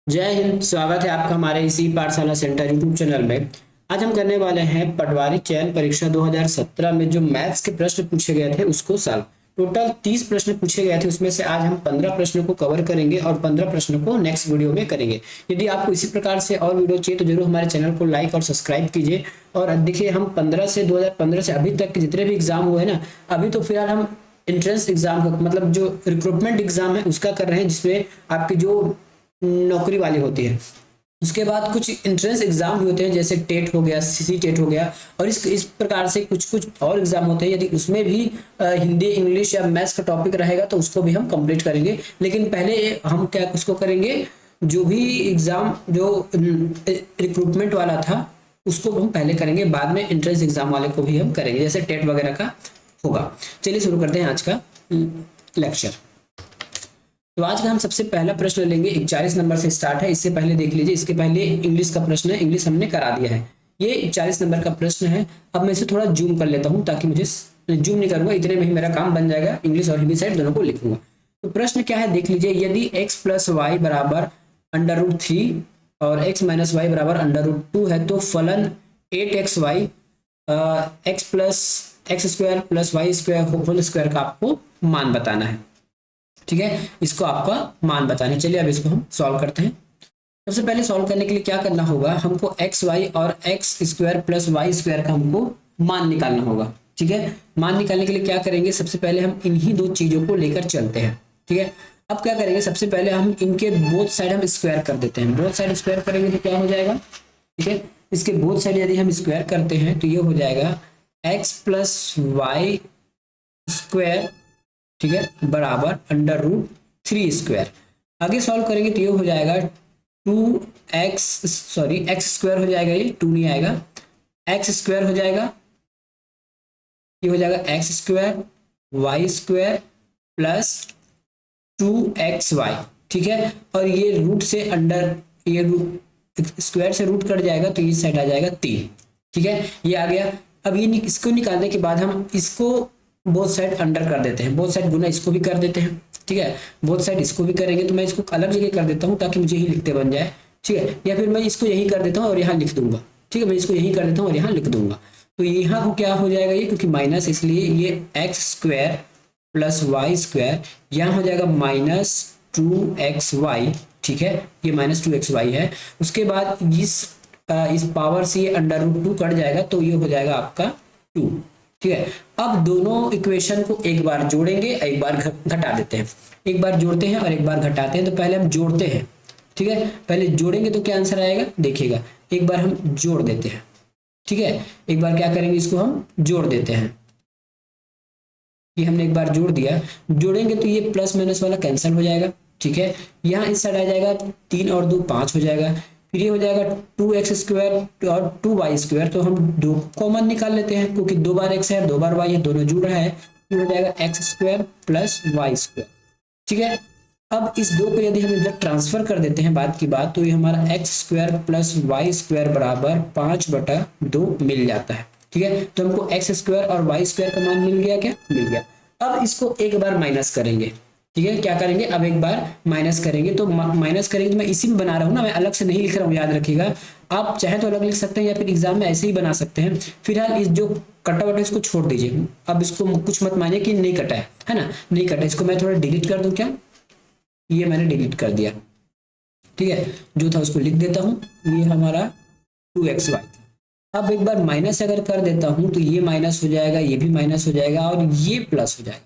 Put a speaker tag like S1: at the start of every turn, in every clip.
S1: जय हिंद। स्वागत है आपका हमारे इसी पाठशाला सेंटर यूट्यूब चैनल में। आज हम करने वाले हैं पटवारी चयन परीक्षा 2017 में जो मैथ्स के प्रश्न पूछे गए थे उसको सॉल्व। टोटल 30 प्रश्न पूछे गए थे, उसमें से आज हम 15 प्रश्नों को कवर करेंगे और 15 प्रश्नों को नेक्स्ट वीडियो में करेंगे। यदि आपको इसी प्रकार से और वीडियो चाहिए तो जरूर हमारे चैनल को लाइक और सब्सक्राइब कीजिए। और देखिए, हम 2015 से अभी तक के जितने भी एग्जाम हुए ना, अभी तो फिलहाल हम एंट्रेंस एग्जाम का मतलब जो रिक्रूटमेंट एग्जाम है उसका कर रहे हैं, जिसमें आपकी जो नौकरी वाली होती है। उसके बाद कुछ एंट्रेंस एग्जाम भी होते हैं, जैसे टेट हो गया, सीसी टेट हो गया, और इस प्रकार से कुछ कुछ और एग्जाम होते हैं। यदि उसमें भी हिंदी, इंग्लिश या मैथ्स का टॉपिक रहेगा तो उसको भी हम कंप्लीट करेंगे। लेकिन पहले हम क्या उसको करेंगे, जो भी एग्जाम जो रिक्रूटमेंट वाला था उसको हम पहले करेंगे, बाद में एंट्रेंस एग्जाम वाले को भी हम करेंगे, जैसे टेट वगैरह का होगा। चलिए शुरू करते हैं आज का लेक्चर। तो आज का हम सबसे पहला प्रश्न लेंगे, 41 नंबर से स्टार्ट है। इससे पहले देख लीजिए, इसके पहले इंग्लिश का प्रश्न है, इंग्लिश हमने करा दिया है। ये 41 नंबर का प्रश्न है। अब मैं इसे थोड़ा जूम कर लेता हूं, ताकि मुझे जूम नहीं करूंगा, इतने में ही मेरा काम बन जाएगा। इंग्लिश और हिंदी साइड दोनों को लिखूंगा। तो प्रश्न क्या है देख लीजिए, यदि x प्लस वाई बराबर √3 और x माइनस वाई बराबर √2 है तो फलन 8xy x plus x square plus y square whole square का आपको मान बताना है। ठीक है, इसको आपका मान बताना है। चलिए अब इसको हम सॉल्व करते हैं। सबसे पहले सॉल्व करने के लिए क्या करना होगा, हमको एक्स वाई और x square plus y square का हमको मान निकालना होगा। ठीक है, मान निकालने के लिए क्या करेंगे, सबसे पहले हम इन्हीं दो चीजों को लेकर चलते हैं। ठीक है, अब क्या करेंगे, सबसे पहले हम इनके बोथ साइड हम स्क्वायर कर देते हैं। बोथ साइड स्क्वायर करेंगे तो क्या हो जाएगा, ठीक है, इसके बोथ साइड यदि हम स्क्वायर करते हैं तो ये हो जाएगा एक्स प्लस वाई स्क्वायर, ठीक है, बराबर √3 स्क्वायर। आगे सॉल्व करेंगे तो ये हो जाएगा एक्स स्क्वायर हो जाएगा, ये 2 नहीं आएगा, एक्स स्क्वायर हो जाएगा, ये हो जाएगा x square y square plus 2xy। ठीक है, और ये रूट से अंडर, ये रूट स्क्वायर से रूट कट जाएगा तो ये साइड आ जाएगा 3। ठीक है, ये आ गया। अब ये इसको निकालने के बाद हम इसको बोथ साइड अंडर कर देते हैं, बोथ साइड गुना इसको भी कर देते हैं। ठीक है, बोथ साइड इसको भी करेंगे तो मैं इसको अलग जगह कर देता हूँ ताकि मुझे ही लिखते बन जाए। ठीक है, या फिर मैं इसको यही कर देता हूँ और यहाँ लिख दूंगा। ठीक है, मैं इसको यही कर देता हूँ और यहाँ लिख दूंगा। तो यहाँ को क्या हो जाएगा, ये क्योंकि माइनस, इसलिए ये x square plus y square, यहाँ हो जाएगा -2xy। ठीक है, ये -2xy है। उसके बाद इस पावर से ये √2 कट जाएगा तो ये हो जाएगा आपका 2। ठीक है, अब दोनों इक्वेशन को एक बार जोड़ेंगे, एक बार घटा देते हैं। एक बार जोड़ते हैं और एक बार घटाते हैं। तो पहले हम जोड़ते हैं। ठीक है, पहले जोड़ेंगे तो क्या आंसर आएगा देखिएगा। एक बार हम जोड़ देते हैं। ठीक है, एक बार क्या करेंगे, इसको हम जोड़ देते हैं। ये हमने एक बार जोड़ दिया, जोड़ेंगे तो ये प्लस माइनस वाला कैंसिल हो जाएगा। ठीक है, यहाँ इस साइड आ जाएगा 3 और 2 5 हो जाएगा। फिर ये हो जाएगा 2x स्क्वायर और 2y स्क्वायर, तो हम दो कॉमन निकाल लेते हैं क्योंकि 2 बार x है 2 बार y है, दोनों जुड़ रहा है। फिर हो जाएगा x square plus y square. ठीक है, अब इस दो को यदि हम इधर ट्रांसफर कर देते हैं बात की बात, तो ये हमारा x square plus y square बराबर 5/2 मिल जाता है। ठीक है, तो हमको एक्स स्क्वायर और वाई स्क्वायर का मान मिल गया, क्या मिल गया। अब इसको एक बार माइनस करेंगे। ठीक है, क्या करेंगे, अब एक बार माइनस करेंगे। तो माइनस करेंगे तो मैं इसी में बना रहा हूँ ना, मैं अलग से नहीं लिख रहा हूँ, याद रखिएगा। आप चाहे तो अलग लिख सकते हैं या फिर एग्जाम में ऐसे ही बना सकते हैं। फिलहाल इस जो कटा हुआ है इसको छोड़ दीजिए। अब इसको कुछ मत मानिए कि नहीं कटा है ना, नहीं कटा। इसको मैं थोड़ा डिलीट कर दूं क्या, ये मैंने डिलीट कर दिया। ठीक है, जो था उसको लिख देता हूँ, ये हमारा 2xy। अब एक बार माइनस अगर कर देता हूं तो ये माइनस हो जाएगा, ये भी माइनस हो जाएगा और ये प्लस हो जाएगा।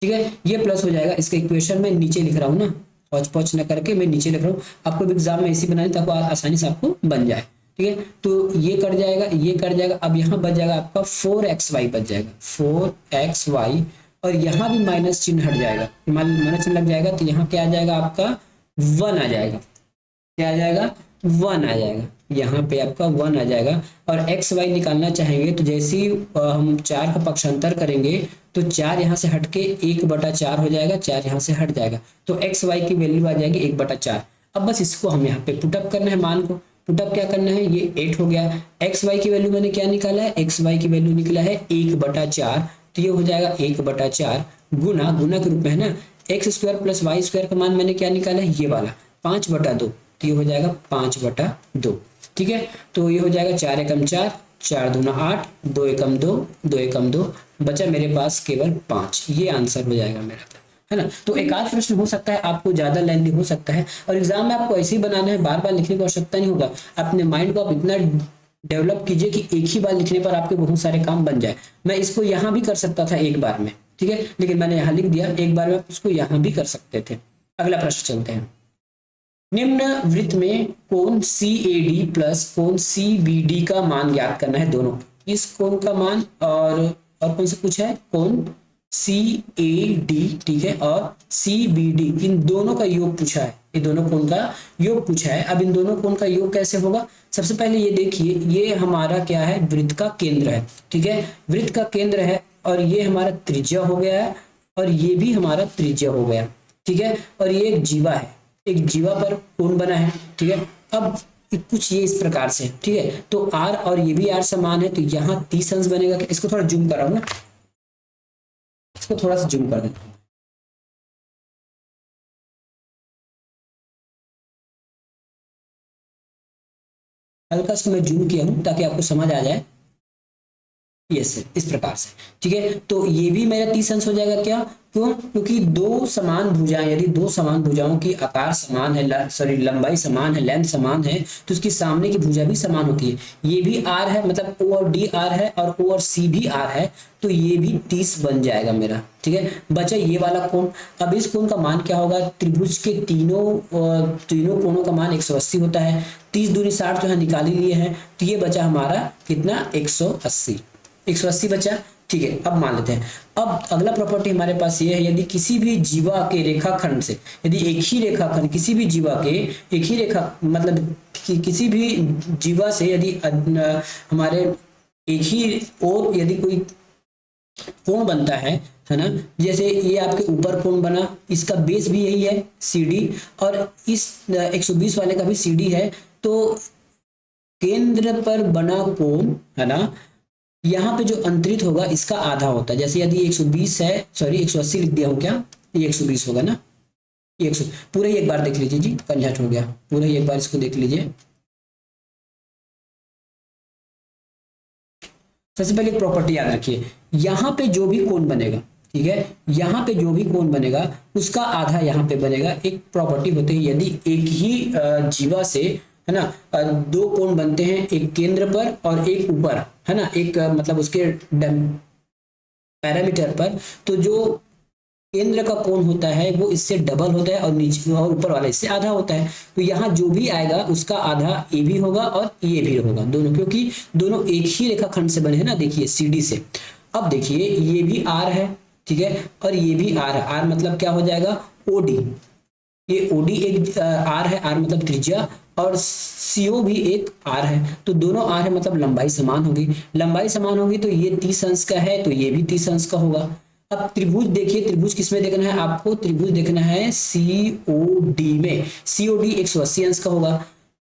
S1: ठीक है, ये प्लस हो जाएगा। इसका इक्वेशन मैं नीचे लिख रहा हूँ ना, पौच पौच न करके मैं नीचे लिख रहा हूँ। आपको एग्जाम में ऐसी बनानी ताकि आसानी से आपको बन जाए। ठीक है, तो ये कट जाएगा, ये कट जाएगा। अब यहाँ बच जाएगा आपका 4xy बच जाएगा, 4xy। और यहाँ भी माइनस चिन्ह हट जाएगा, माइनस चिन्ह लग जाएगा तो यहाँ क्या आ जाएगा आपका 1 आ जाएगा। क्या आ जाएगा, 1 आ जाएगा। यहाँ पे आपका 1 आ जाएगा। और एक्स वाई निकालना चाहेंगे तो जैसे ही हम 4 का पक्षांतर करेंगे तो 4 यहाँ से हट के 1/4 हो जाएगा, 4 यहाँ से हट जाएगा तो एक्स वाई की वैल्यू आ जाएगी 1/4। अब बस इसको हम यहाँ पे पुटअप करना है, मान को पुटअप क्या करना है, ये 8 हो गया। एक्स वाई की वैल्यू मैंने क्या निकाला है, एक्स वाई की वैल्यू निकला है 1/4। तो ये हो जाएगा 1/4 गुना, गुना के रूप में है ना, x square plus y square का मान मैंने क्या निकाला है, ये वाला 5/2। तो ये हो जाएगा 5/2। ठीक है, तो ये हो जाएगा 4 एकम 4, 4 दूना 8, 2 एकम 2, 2 एकम 2, बचा मेरे पास केवल 5। ये आंसर हो जाएगा मेरा, है ना। तो एक आध प्रश्न हो सकता है आपको ज्यादा लेंथी हो सकता है, और एग्जाम में आपको ऐसे ही बनाना है, बार बार लिखने की आवश्यकता नहीं होगा। अपने माइंड को आप इतना डेवलप कीजिए कि एक ही बार लिखने पर आपके बहुत सारे काम बन जाए। मैं इसको यहाँ भी कर सकता था एक बार में, ठीक है, लेकिन मैंने यहाँ लिख दिया, एक बार में आप इसको यहाँ भी कर सकते थे। अगला प्रश्न चलते हैं। निम्न वृत्त में कोण CAD प्लस कोण CBD का मान ज्ञात करना है दोनों। इस कोण का मान और कौन सा पूछा है, कोण CAD, ठीक है, और CBD, इन दोनों का योग पूछा है। ये दोनों कोण का योग पूछा है। अब इन दोनों कोण का योग कैसे होगा, सबसे पहले ये देखिए, ये हमारा क्या है, वृत्त का केंद्र है, ठीक है, वृत्त का केंद्र है, और ये हमारा त्रिज्या हो गया है, और ये भी हमारा त्रिज्या हो गया, ठीक है, और ये एक जीवा है, एक जीवा पर कोण बना है, ठीक है। अब कुछ ये इस प्रकार से, ठीक है, तो R और ये भी R समान है, तो यहाँ 30 अंश बनेगा। इसको थोड़ा जूम कराऊं ना, इसको थोड़ा सा जूम कर देता हूं। हल्का सा मैं जूम किया हूं ताकि आपको समझ आ जाए। यस, इस प्रकार से, ठीक है, तो ये भी मेरा 30 अंश हो जाएगा। क्या, क्यों, क्योंकि दो समान भुजाएं, यदि दो समान भुजाओं की आकार समान है, सॉरी लंबाई समान है, लेंथ समान है, तो उसकी सामने की भुजा भी समान होती है। ये भी R है, मतलब O और D R है, और O और C भी R है, तो ये भी 30 बन जाएगा मेरा, ठीक है। बचा ये वाला कोण। अब इस कोण का मान क्या होगा, त्रिभुज के तीनों कोणों का मान 180 होता है। 30 दूनी 60 तो यहाँ निकाल ही लिए हैं, तो ये बचा हमारा कितना, 180 बचा, ठीक है। अब मान लेते हैं, अब अगला प्रॉपर्टी हमारे पास ये है, यदि किसी भी जीवा के रेखाखंड से, यदि एक ही रेखाखंड किसी भी जीवा के, एक ही रेखा मतलब किसी भी जीवा से यदि हमारे एक ही और यदि कोई कोण बनता है ना, जैसे ये आपके ऊपर कोण बना, इसका बेस भी यही है CD, और इस 120 वाले का भी CD है, तो केंद्र पर बना कोण, है ना, यहाँ पे जो अंतरित होगा इसका आधा होता है। जैसे यदि 120 है, सॉरी 180 लिख दिया हूँ क्या, ये 120 होगा ना, ये 100 पूरा ही एक बार देख लीजिए जी, कंझट हो गया, पूरा ही एक बार इसको देख लीजिए। सबसे पहले एक प्रॉपर्टी याद रखिए, यहाँ पे जो भी कोण बनेगा, ठीक है, यहाँ पे जो भी कोण बनेगा उसका आधा यहाँ पे बनेगा। एक प्रॉपर्टी होती है, यदि एक ही जीवा से, है ना, दो कोण बनते हैं, एक केंद्र पर और एक ऊपर, है ना, एक मतलब उसके पैरामीटर पर, तो जो केंद्र का कोण होता है वो इससे डबल होता है, और नीचे और ऊपर वाला इससे आधा होता है। तो यहाँ जो भी आएगा उसका आधा ये भी होगा और ये भी होगा, दोनों, क्योंकि दोनों एक ही रेखाखंड से बने हैं ना, देखिए CD से। अब देखिए ये भी R है, ठीक है, और ये भी R है। R मतलब क्या हो जाएगा, OD, ये OD एक R है, R मतलब त्रिज्या, और CO भी एक R है, तो दोनों R है, मतलब लंबाई समान होगी। लंबाई समान होगी तो ये 30 अंश का है, तो ये भी 30 अंश का होगा। अब त्रिभुज देखिए, त्रिभुज किसमें देखना है आपको, त्रिभुज देखना है COD में। COD 180 अंश का होगा।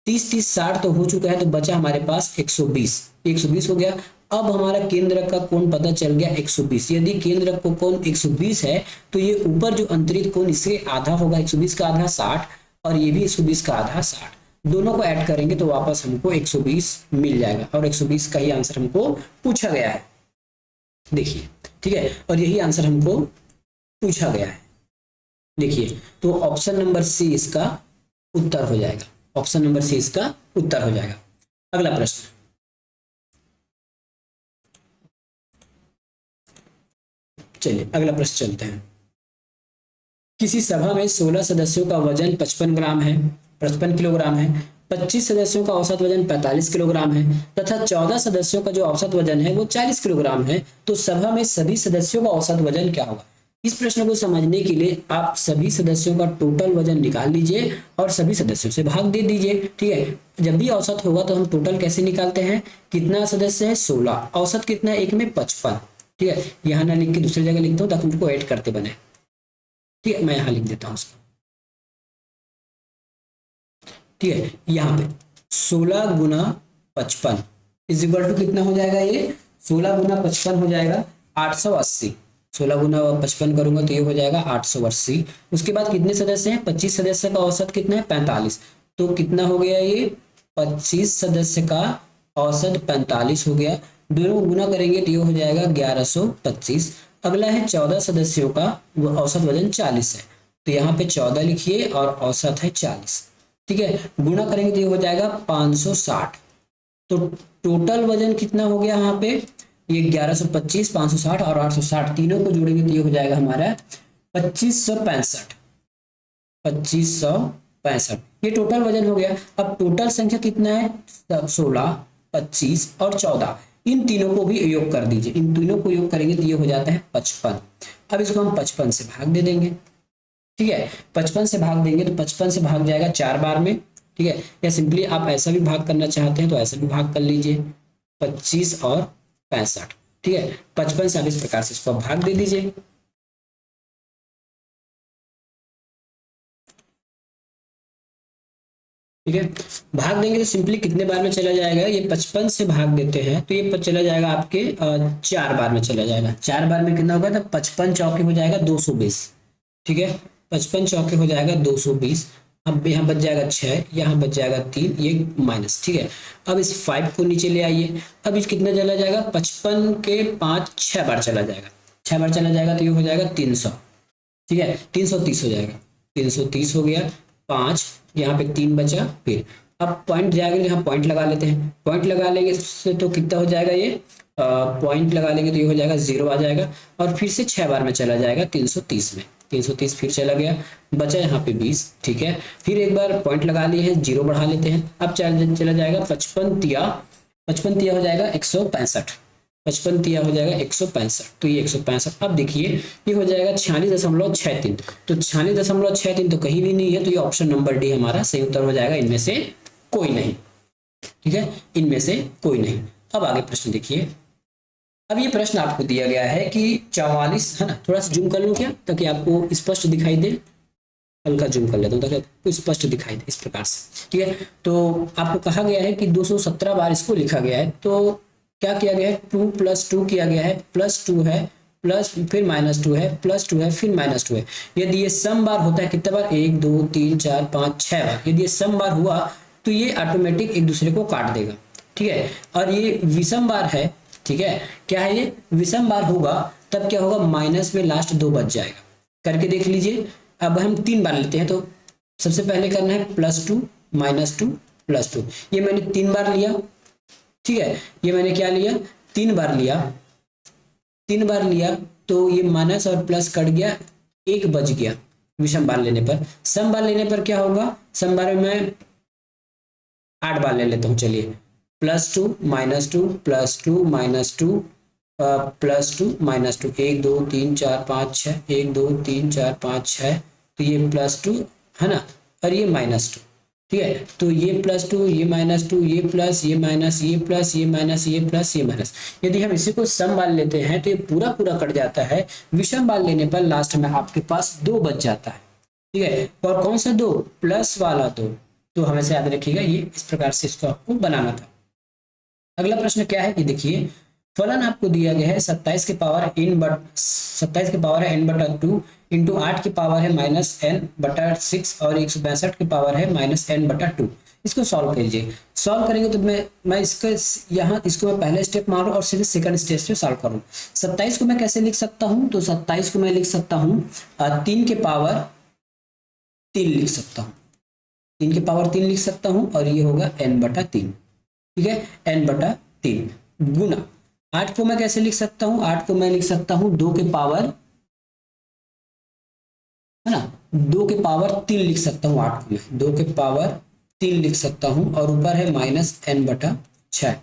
S1: 30 30 60 तो हो चुका है, तो बचा हमारे पास 120 हो गया। अब हमारा केंद्र का कोण पता चल गया 120। यदि केंद्र को कोण 120 है, तो ये ऊपर जो अंतरित कोण इससे आधा होगा, 120 का आधा 60, और ये भी 120 का आधा 60, दोनों को ऐड करेंगे तो वापस हमको 120 मिल जाएगा, और 120 का ही आंसर हमको पूछा गया है, देखिए, ठीक है, और यही आंसर हमको पूछा गया है, देखिए। तो ऑप्शन नंबर C इसका उत्तर हो जाएगा, ऑप्शन नंबर C इसका उत्तर हो जाएगा। अगला प्रश्न, चलिए अगला प्रश्न चलते हैं। किसी सभा में 16 सदस्यों का वजन 55 किलोग्राम है, 25 सदस्यों का औसत वजन 45 किलोग्राम है, तथा 14 सदस्यों का जो औसत वजन है वो 40 किलोग्राम है, तो सभा में सभी सदस्यों का औसत वजन क्या होगा। इस प्रश्न को समझने के लिए आप सभी सदस्यों का टोटल वजन निकाल लीजिए और सभी सदस्यों से भाग दे दीजिए, ठीक है। जब भी औसत होगा तो हम टोटल कैसे निकालते हैं, कितना सदस्य है 16, औसत कितना है, एक में 55, ठीक है। यहाँ ना लिख के दूसरी जगह लिखता हूँ ताकि उनको ऐड करते बने, ठीक है, मैं यहाँ लिख देता हूँ उसको, ठीक है। यहाँ पे 16 गुना 55 इज इक्वल टू कितना हो जाएगा, ये 16 गुना 55 हो जाएगा 880। 16 गुना 55 करूंगा तो ये हो जाएगा 880। उसके बाद कितने सदस्य हैं, 25 सदस्य का औसत कितना है 45, तो कितना हो गया ये 25 सदस्य का औसत 45 हो गया, दोनों को गुना करेंगे तो ये हो जाएगा 1125। अगला है 14 सदस्यों का, वो औसत वजन 40 है, तो यहाँ पे 14 लिखिए और औसत है 40, ठीक है। गुना करेंगे तो ये हो जाएगा 560। तो टोटल वजन कितना हो गया यहाँ पे, ये 1125, 560 और 860 तीनों को जोड़ेंगे तो ये हो जाएगा हमारा 2565। 2565 ये टोटल वजन हो गया। अब टोटल संख्या कितना है, 16, 25 और 14, इन तीनों को भी योग कर दीजिए, इन तीनों को योग करेंगे तो ये हो जाता है 55। अब इसको हम 55 से भाग दे देंगे, ठीक है। 55 से भाग देंगे तो 55 से भाग जाएगा 4 बार में, ठीक है। या सिंपली आप ऐसा भी भाग करना चाहते हैं तो ऐसा भी भाग कर लीजिए, 25 और 65, ठीक है। 55 से आप इस प्रकार से इसको भाग दे दीजिए, ठीक है। भाग देंगे तो सिंपली कितने बार में चला जाएगा, ये 55 से भाग देते हैं तो ये चला जाएगा आपके 4 बार में चला जाएगा। 4 बार में कितना होगा, तो 55 चौके हो जाएगा 220, ठीक है। 55 चौके हो जाएगा 220। अब यहाँ बच जाएगा 6, यहाँ बच जाएगा 3, ये माइनस, ठीक है। अब इस 5 को नीचे ले आइए, अब इस कितना चला जाएगा, 55 के 5 6 बार चला जाएगा, 6 बार चला जाएगा तो ये हो जाएगा 300, ठीक है। 330 हो जाएगा, 330 हो गया। 5 यहाँ पे 3 बचा, फिर अब पॉइंट जाएगा, यहाँ पॉइंट लगा लेते हैं, पॉइंट लगा लेंगे से तो कितना हो जाएगा, ये पॉइंट लगा लेंगे तो ये हो जाएगा 0 आ जाएगा, और फिर से 6 बार में चला जाएगा 330 में, 330 फिर चला गया, बचा यहाँ पे 20, ठीक है। फिर एक बार पॉइंट लगा लिए हैं, 0 बढ़ा लेते हैं, अब चला जाएगा 55 तिया हो जाएगा 165, 55 तिया हो जाएगा 165, तो ये 165। अब देखिए ये हो जाएगा 46.63, तो 46.63 तो कहीं भी नहीं है, तो ये ऑप्शन नंबर डी हमारा सही उत्तर हो जाएगा, इनमें से कोई नहीं, ठीक है, इनमें से कोई नहीं। अब आगे प्रश्न देखिए। अब ये प्रश्न आपको दिया गया है कि 44 है ना, थोड़ा सा जूम कर लूं क्या ताकि आपको स्पष्ट दिखाई दे, हल्का जूम कर लेता हूँ ताकि आपको स्पष्ट दिखाई दे इस प्रकार से, ठीक है। तो आपको कहा गया है कि 217 बार इसको लिखा गया है, तो क्या किया गया है, 2 + 2 किया गया है, +2 है, प्लस फिर -2 है, +2 है, फिर -2 है। यदि ये सम बार होता है कितने बार, 1 2 3 4 5 6 बार, यदि ये सम बार हुआ तो ये ऑटोमेटिक एक दूसरे को काट देगा, ठीक है। और ये विषम बार है, ठीक है, क्या है ये विषम बार होगा, तब क्या होगा, माइनस में लास्ट 2 बच जाएगा, करके देख लीजिए। अब हम 3 बार लेते हैं, तो सबसे पहले करना है +2 -2 +2, ये मैंने 3 बार लिया, ठीक है। ये मैंने क्या लिया, 3 बार लिया, 3 बार लिया, तो ये माइनस और प्लस कट गया, 1 बच गया विषम बार लेने पर। सम बार लेने पर क्या होगा, सम बार में मैं 8 बार ले लेता हूँ, चलिए, +2 -2 +2 -2 +2 -2, 1 2 3 4 5 6, 1 2 3 4 5 6, तो ये +2 है ना, और ये -2, ठीक है। तो ये +2 ये -2 ये प्लस ये माइनस ये प्लस ये माइनस ये प्लस ये माइनस। यदि हम इसी को सम बार लेते हैं तो ये पूरा पूरा कट जाता है, विषम बार लेने पर लास्ट में आपके पास 2 बच जाता है, ठीक है। और कौन सा 2, प्लस वाला 2, तो हमेशा याद रखिएगा, ये इस प्रकार से इसको आपको बनाना था। अगला प्रश्न क्या है कि देखिए, फलन आपको दिया गया है 27 के पावर है n/2 इंटू 8 की पावर है -n/6 और 162 की पावर है -n/2। इसको सॉल्व कीजिए। सॉल्व करेंगे तो मैं इसको यहाँ इसको मैं पहले स्टेप मारूं और सीधे सेकंड स्टेप से सॉल्व करूं। 27 को मैं कैसे लिख सकता हूं, तो 27 को मैं लिख सकता हूं 3 के पावर 3 लिख सकता हूं, 3 के पावर 3 लिख सकता हूं, और ये होगा n/3, ठीक है, n/3 गुना 8 को मैं कैसे लिख सकता हूं, 8 को मैं लिख सकता हूं 2 के पावर, है ना, 2 के पावर 3 लिख सकता हूं, 8 को मैं 2 के पावर 3 लिख सकता हूं, और ऊपर है -n/6।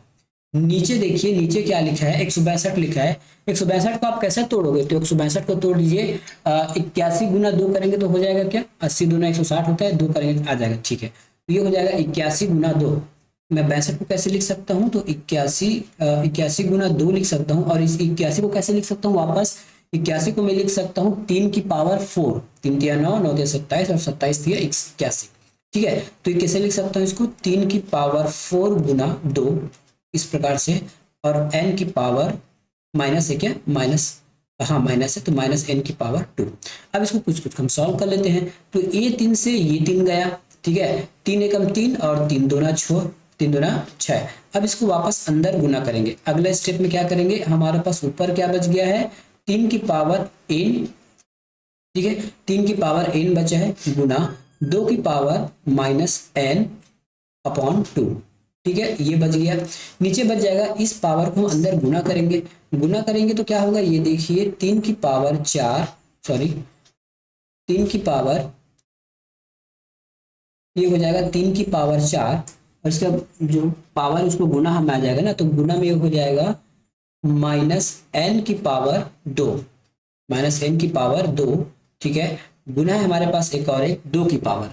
S1: नीचे देखिए, नीचे क्या लिखा है, 162 लिखा है। 162 को आप कैसे तोड़ोगे, तो 162 को तोड़ दीजिए, 81 गुना 2 करेंगे तो हो जाएगा क्या, 80 दूना 160 होता है, 2 करेंगे आ जाएगा, ठीक है। तो ये हो जाएगा 81 गुना 2। मैं 62 को कैसे लिख सकता हूँ, तो 81 गुना 2 लिख सकता हूँ, और इस 81 को कैसे लिख सकता हूँ, वापस 81 को मैं लिख सकता हूँ 3 की पावर 4, 3 तिया 9, 9 तिया 27 और 27 तिया 81, ठीक है। तो ये कैसे लिख सकता हूँ इसको, 3 की पावर 4 गुना 2 इस प्रकार से, और n की पावर माइनस है, क्या माइनस, हाँ माइनस है, तो -n की पावर 2। अब इसको कुछ कुछ हम सॉल्व कर लेते हैं। तो ये 3 से ये 3 गया, ठीक है, 3 एकम 3 और 3 दूना 6, 3 दूना 6। अब इसको वापस अंदर गुना करेंगे। अगले स्टेप में क्या करेंगे, हमारे पास ऊपर क्या बच गया है, 3 की पावर n, ठीक है, 3 की पावर n बचा है गुना 2 की पावर माइनस n अपॉन 2, ठीक है, ये बच गया। नीचे बच जाएगा, इस पावर को अंदर गुना करेंगे, गुना करेंगे तो क्या होगा, ये देखिए 3 की पावर 4, सॉरी 3 की पावर, ये हो जाएगा 3 की पावर 4 और इसका जो पावर उसको गुना हमें आ जाएगा ना, तो गुना में हो जाएगा माइनस n की पावर 2, माइनस n की पावर 2, ठीक है, गुना है हमारे पास एक और एक 2 की पावर,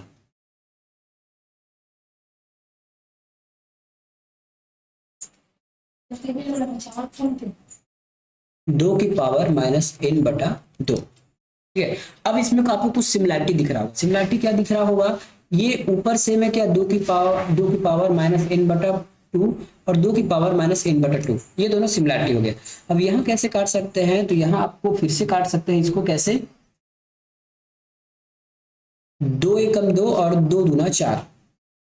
S1: दो की पावर माइनस n बटा 2, ठीक है। अब इसमें आपको कुछ सिमिलैरिटी दिख रहा होगा, सिमिलैरिटी क्या दिख रहा होगा, ये ऊपर से मैं क्या 2 की पावर माइनस n बटा 2 और 2 की पावर माइनस n बटा 2, ये दोनों सिमिलैरिटी हो गया। अब यहाँ कैसे काट सकते हैं, तो यहाँ आपको फिर से काट सकते हैं इसको, कैसे, 2 एकम 2 और 2 दूना 4,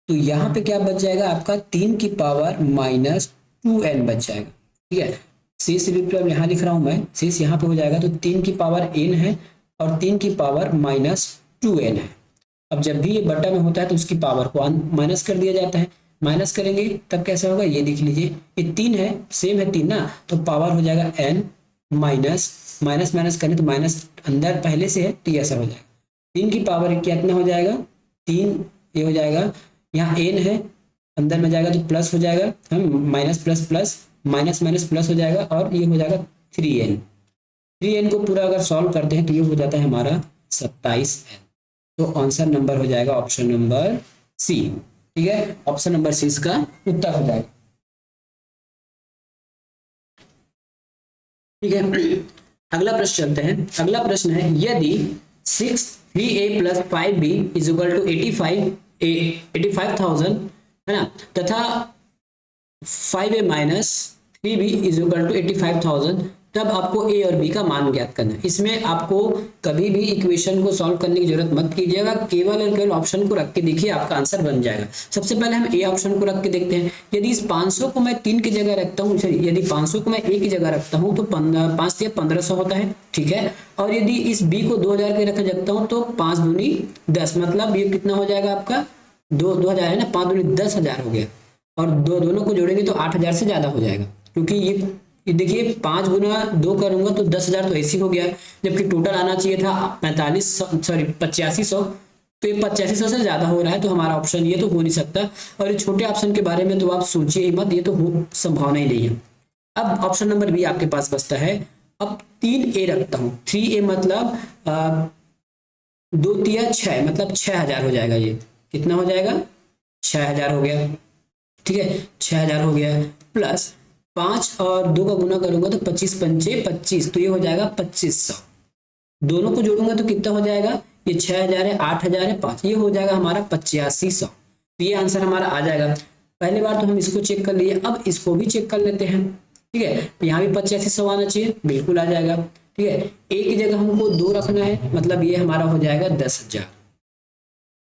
S1: तो यहाँ पे क्या बच जाएगा आपका 3 की पावर माइनस 2n बच जाएगा, ठीक है। शेष विकल्प यहाँ लिख रहा हूं मैं, शेष यहाँ पे हो जाएगा, तो 3 की पावर n है और 3 की पावर माइनस 2n है। अब जब भी ये बटा में होता है तो उसकी पावर को माइनस कर दिया जाता है, माइनस करेंगे तब कैसा होगा, ये देख लीजिए, ये 3 है, सेम है 3 ना, तो पावर हो जाएगा n माइनस माइनस माइनस करें तो माइनस अंदर पहले से है, तो ऐसा हो जाएगा 3 की पावर कितना हो जाएगा 3, ये हो जाएगा, यहाँ n है अंदर में जाएगा तो प्लस हो जाएगा, हम minus plus plus minus minus plus हो जाएगा और ये हो जाएगा 3n, 3n को पूरा अगर सॉल्व करते हैं तो ये हो जाता है हमारा 27n। तो आंसर नंबर हो जाएगा ऑप्शन नंबर सी, ठीक है, ऑप्शन नंबर सी इसका उत्तर हो जाएगा, ठीक है। अगला प्रश्न चलते हैं। अगला प्रश्न है, यदि 3a plus 5b is equal to 85,000 है ना, तथा 5a minus 3b is equal to 85,000, तब आपको a और b का मान ज्ञात करना है। इसमें आपको कभी भी इक्वेशन को सॉल्व करने की जरूरत मत कीजिएगा, केवल और केवल ऑप्शन को रख के देखिए, आपका आंसर बन जाएगा। सबसे पहले हम a ऑप्शन को रख के देखते हैं। यदि इस 500 को मैं 3 की जगह रखता हूँ, यदि 500 को मैं a की जगह रखता हूँ तो 5 या 1500 होता है, ठीक है। और यदि इस b को 2000 के रख सकता हूँ तो 5 दूनी 10, मतलब ये कितना हो जाएगा आपका 2000 है ना, 5 दूनी 10,000 हो गया, और दोनों को जोड़ेंगे तो 8000 से ज्यादा हो जाएगा, क्योंकि ये देखिए 5 गुना 2 करूंगा तो 10,000 तो ऐसी हो गया, जबकि टोटल आना चाहिए था 8500, तो ये 8500 से ज्यादा हो रहा है, तो हमारा ऑप्शन ये तो हो नहीं सकता। और ये छोटे ऑप्शन के बारे में तो आप सोचिए ही मत, ये तो संभावना ही नहीं है। अब ऑप्शन नंबर बी आपके पास बचता है। अब 3a रखता हूँ, 3a मतलब 2 तिया 6, मतलब 6000 हो जाएगा, ये कितना हो जाएगा 6000 हो गया, ठीक है, 6000 हो गया, प्लस 5 और 2 का गुना करूंगा तो 25 पंचे 25, तो ये हो जाएगा 2500, दोनों को जोड़ूंगा तो कितना हो जाएगा, ये 6000 है, 8000 है, 5, ये हो जाएगा हमारा 8500, तो ये आंसर हमारा आ जाएगा। पहली बार तो हम इसको चेक कर लिए, अब इसको भी चेक कर लेते हैं, ठीक है। यहाँ भी 8500 आना चाहिए, बिल्कुल आ जाएगा, ठीक है। a की जगह हमको 2 रखना है, मतलब ये हमारा हो जाएगा 10,000,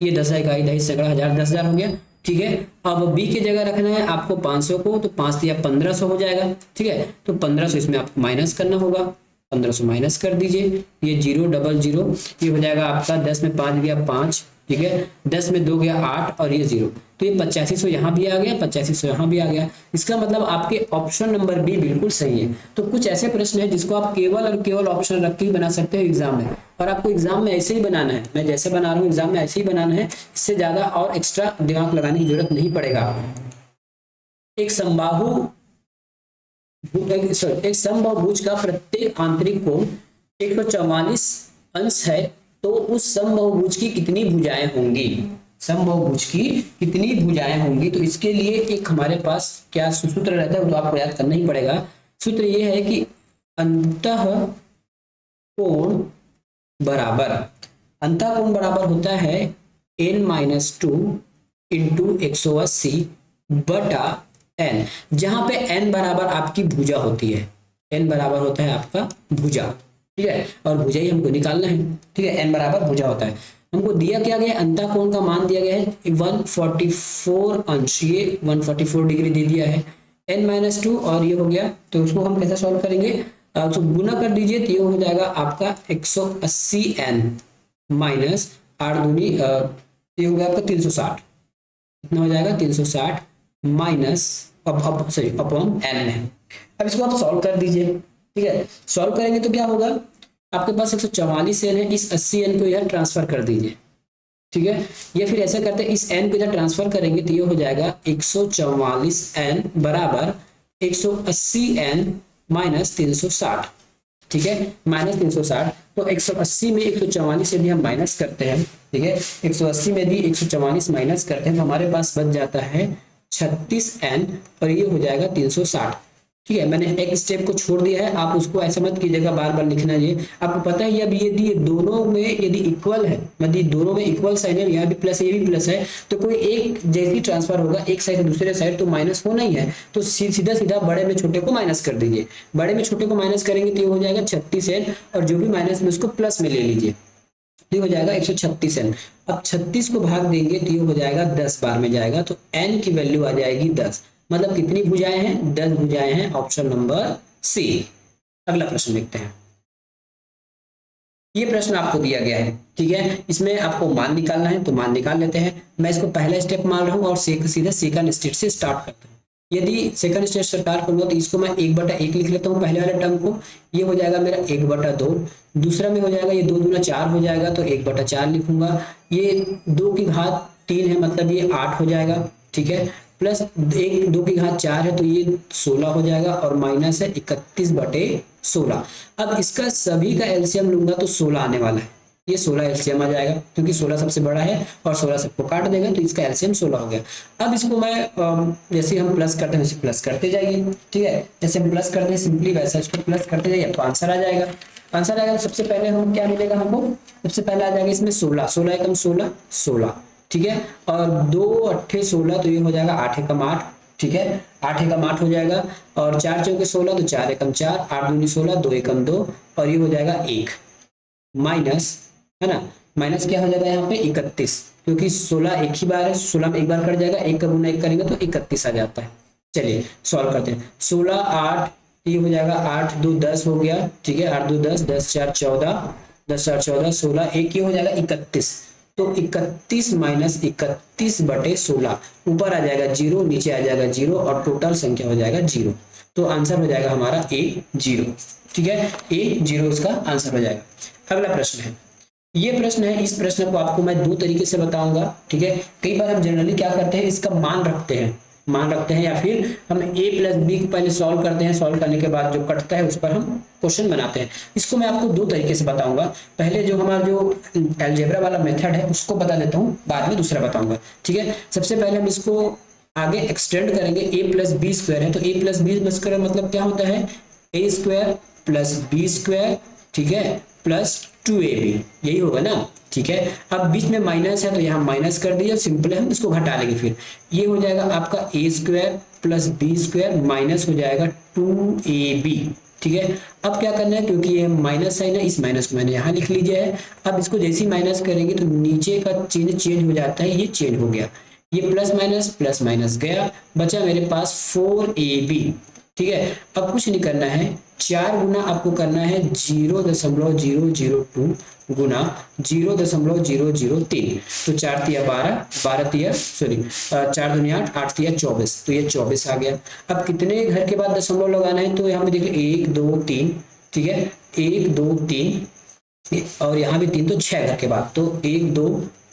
S1: ये 10 इकाई 10 सैकड़ा हजार 10,000 हो गया, ठीक है। अब b की जगह रखना है आपको 500 को, तो 5 या 1500 हो जाएगा, ठीक है। तो 1500 इसमें आपको माइनस करना होगा, 1500 माइनस कर दीजिए, ये 0 डबल 0, ये हो जाएगा आपका 10 में 5 गया 5, ठीक है, 10 में 2 गया 8 और ये 0, तो ये 8500 यहाँ भी आ गया, 8500 यहाँ भी आ गया। इसका मतलब आपके ऑप्शन नंबर बी बिल्कुल सही है। तो कुछ ऐसे प्रश्न है जिसको आप केवल और केवल ऑप्शन रख के ही बना सकते हो एग्जाम में, और आपको एग्जाम में ऐसे ही बनाना है, मैं जैसे बना रहा हूँ एग्जाम में ऐसे ही बनाना है, इससे ज्यादा और एक्स्ट्रा दिमाग लगाने की जरूरत नहीं पड़ेगा। एक समबाहुभुज का प्रत्येक आंतरिक कोण 144 अंश है, तो उस समबाहुभुज की कितनी भुजाएं होंगी, समबाहुभुज की कितनी भुजाएं होंगी। तो इसके लिए एक हमारे पास क्या सूत्र रहता है, वो तो आपको याद करना ही पड़ेगा। सूत्र ये है कि अंतः कोण बराबर होता है n-2 इंटू 180 बटा n, जहां पे n बराबर आपकी भुजा होती है, n बराबर होता है आपका भुजा, ठीक है, और भुजा ही हमको निकालना है, ठीक है, n बराबर भुजा होता है। हमको दिया क्या गया, अंतः कोण का मान दिया गया है 144 अंश, ये 144 डिग्री दे दिया है, n-2 और ये हो गया। तो उसको हम कैसे सॉल्व करेंगे, तो गुना कर दीजिए तो ये हो जाएगा आपका 180 n माइनस 8 दूनी ये हो गया आपका 360, कितना हो जाएगा 360 माइनस अब सॉरी अपॉन n में। अब इसको आप सॉल्व कर दीजिए, ठीक है। सॉल्व करेंगे तो क्या होगा, आपके पास 144 n है, इस 80 n को इधर ट्रांसफर कर दीजिए, ठीक है। या फिर ऐसा करते हैं, इस n को इधर ट्रांसफर करेंगे तो ये हो जाएगा 144 n बराबर 180 n माइनस 360, ठीक है, माइनस 360। तो 180 में 144 यदि हम माइनस करते हैं, ठीक है, 180 में यदि 144 माइनस करते हैं तो हमारे पास बच जाता है 36 n और ये हो जाएगा 360, ठीक है। मैंने एक स्टेप को छोड़ दिया है, आप उसको ऐसा मत कीजिएगा बार बार लिखना, ये आपको पता है। अब यदि ये दोनों में यदि इक्वल है, यदि दोनों में इक्वल साइन है, यहाँ भी प्लस ये भी प्लस है, तो कोई एक जैसी ट्रांसफर होगा एक साइड से दूसरे साइड तो माइनस होना ही है, तो सीधा सीधा बड़े में छोटे को माइनस कर दीजिए। बड़े में छोटे को माइनस करेंगे तो ये हो जाएगा 36 n और जो भी माइनस में उसको प्लस में ले लीजिए, तो हो जाएगा 136 n। अब 36 को भाग देंगे तो ये हो जाएगा 10 बार में जाएगा, तो n की वैल्यू आ जाएगी 10। मतलब कितनी भुजाएं हैं, 10 भुजाएं हैं, ऑप्शन नंबर सी। अगला प्रश्न देखते हैं। ये प्रश्न आपको दिया गया है, ठीक है, इसमें आपको मान निकालना है तो मान निकाल लेते हैं। मैं इसको पहला स्टेप मान रहा हूँ और सीधे सेकंड स्टेप से स्टार्ट करता हूँ। यदि सेकंड स्टेप से स्टार्ट करूंगा तो इसको मैं 1/1 लिख लेता हूँ पहले वाले टर्म को, ये हो जाएगा मेरा 1/2। दूसरा में हो जाएगा ये 2 दूना 4 हो जाएगा तो 1/4 लिखूंगा। ये 2 की घात 3 है मतलब ये 8 हो जाएगा, ठीक है, प्लस 2 की घात 4 है तो ये 16 हो जाएगा और माइनस है 31/16। अब इसका सभी का एलसीएम लूंगा तो 16 आने वाला है, ये 16 एलसीएम आ जाएगा क्योंकि 16 सबसे बड़ा है और 16 सबको काट देगा तो इसका एलसीएम 16 हो गया। अब इसको मैं जैसे हम प्लस करते हैं वैसे प्लस करते जाइए, ठीक है, जैसे हम प्लस करते हैं सिंपली वैसा इसको प्लस करते जाइए तो आंसर आ जाएगा। आंसर आएगा तो सबसे पहले हम क्या मिलेगा हमको, सबसे पहले आ जाएगा इसमें 16, 16 एकम 16, 16, ठीक है, और 2 8 16 तो ये हो जाएगा 8 एकम 8, ठीक है, 8 एकम 8 हो जाएगा और 4 चौके 16 तो 4 एकम 4, 8 दूनी 16, 2 एकम 2 और ये हो जाएगा 1 माइनस, है ना, माइनस क्या हो जाएगा यहाँ पे 31 क्योंकि 16 एक ही बार है, 16 में एक बार कट जाएगा, 1 का गुना 1 करेंगे तो 31 आ जाता है। चलिए सॉल्व करते हैं, 16 8 ये हो जाएगा 8 2 10 हो गया, ठीक है, 8 2 10, 10 4 14, 10 4 14, 16 1 ये हो जाएगा 31, तो 31 माइनस 31/16 ऊपर आ जाएगा 0 नीचे आ जाएगा 0 और टोटल संख्या हो जाएगा 0, तो आंसर हो जाएगा हमारा A0, ठीक है, A0 इसका आंसर हो जाएगा। अगला प्रश्न है, ये प्रश्न है, इस प्रश्न को आपको मैं 2 तरीके से बताऊंगा, ठीक है। कई बार हम जनरली क्या करते हैं, इसका मान रखते हैं या फिर हम a प्लस बी को पहले सॉल्व करते हैं, सॉल्व करने के बाद जो कटता है उस पर हम क्वेश्चन बनाते हैं। इसको मैं आपको 2 तरीके से बताऊंगा, पहले जो हमारा जो अलजेब्रा वाला मेथड है उसको बता देता हूँ, बाद में दूसरा बताऊंगा, ठीक है। सबसे पहले हम इसको आगे एक्सटेंड करेंगे, a प्लस बी स्क्वायर है तो a प्लस बी स्क्वायर मतलब क्या होता है, a square plus b square, ठीक है, प्लस 2ab, यही होगा ना, ठीक है। अब बीच में माइनस है तो यहाँ माइनस कर दिया, सिंपल है, हम इसको घटा लेंगे, फिर ये हो जाएगा आपका a square plus b square minus हो जाएगा 2ab, ठीक है। अब क्या करना है, क्योंकि ये माइनस साइन है, इस माइनस को मैंने यहाँ लिख लीजिए है। अब इसको जैसे ही माइनस करेंगे तो नीचे का चिन्ह चेंज हो जाता है, ये चेंज हो गया, ये प्लस माइनस गया, बचा मेरे पास 4ab, ठीक है। अब कुछ नहीं करना है, 4 गुना आपको करना है 0.002 गुना 0.003, तो 4 तिया 12, 12 तिया 4 दूनी 8, 8 तिया 24, तो ये 24 आ गया। अब कितने घर के बाद दशमलव लगाना है, तो यहाँ पे देख लो 1 2 3, ठीक है, 1 2 3 और यहाँ भी 3 तो 6 घर के बाद, तो 1 2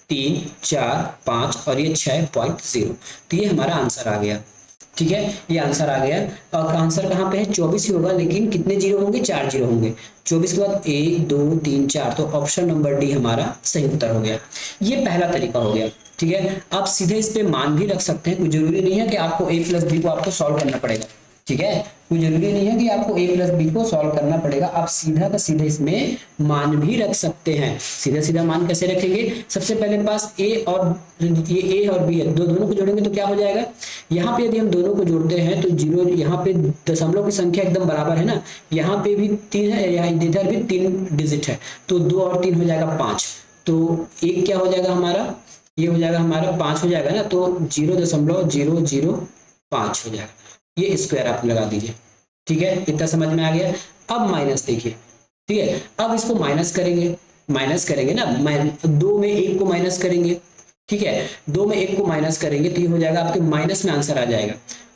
S1: 3 4 5 और ये 6.0, तो ये हमारा आंसर आ गया, ठीक है, ये आंसर आ गया। और आंसर कहाँ पे है, 24 ही होगा, लेकिन कितने जीरो होंगे, 4 जीरो होंगे, 24 के बाद 1 2 3 4, तो ऑप्शन नंबर डी हमारा सही उत्तर हो गया। ये पहला तरीका हो गया, ठीक है। आप सीधे इस पे मान भी रख सकते हैं, कोई जरूरी नहीं है कि आपको a प्लस बी को आपको सॉल्व करना पड़ेगा, ठीक है, कोई जरूरी नहीं है कि आपको a प्लस बी को सॉल्व करना पड़ेगा, आप सीधा का सीधा इसमें मान भी रख सकते हैं। सीधा सीधा मान कैसे रखेंगे, सबसे पहले पास a और ये a और b है, दोनों को जोड़ेंगे तो क्या हो जाएगा, यहाँ पे यदि हम दोनों को जोड़ते हैं तो 0, यहाँ पे दशमलव की संख्या एकदम बराबर है ना, यहाँ पे भी 3 है, यहाँ इधर भी 3 डिजिट है, तो 2 और 3 हो जाएगा 5, तो एक क्या हो जाएगा हमारा, ये हो जाएगा हमारा 5 हो जाएगा ना, तो 0.005 हो जाएगा, ये स्क्वायर आप लगा दीजिए। ठीक है, इतना समझ में आ गया। अब माइनस देखिए, ठीक है, अब इसको माइनस करेंगे ना, दो में एक को माइनस करेंगे, ठीक है, दो में एक को माइनस करेंगे तो ये हो जाएगा आपके माइनस में आंसर आ जाएगा,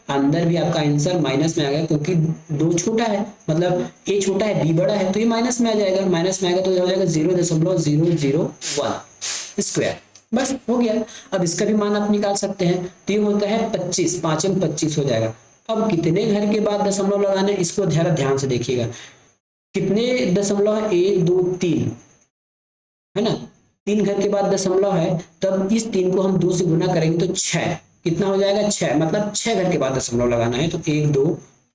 S1: अंदर भी आपका आंसर माइनस में आ गया, क्योंकि दो छोटा है, मतलब ए छोटा है बी बड़ा है, तो ये माइनस में आ जाएगा, माइनस में आएगा तो ये हो जाएगा 0.001 स्क्वायर, बस हो गया। अब इसका भी मान आप निकाल सकते हैं, तो ये होता है 25, 5 में 25 हो जाएगा। अब कितने घर के बाद दशमलव लगाना है, इसको जरा ध्यान से देखिएगा, कितने दशमलव है, 1 2 3 है ना, 3 घर के बाद दशमलव है, तब इस 3 को हम 2 से गुना करेंगे तो 6, कितना हो जाएगा 6, मतलब 6 घर के बाद दशमलव लगाना है, तो 1 2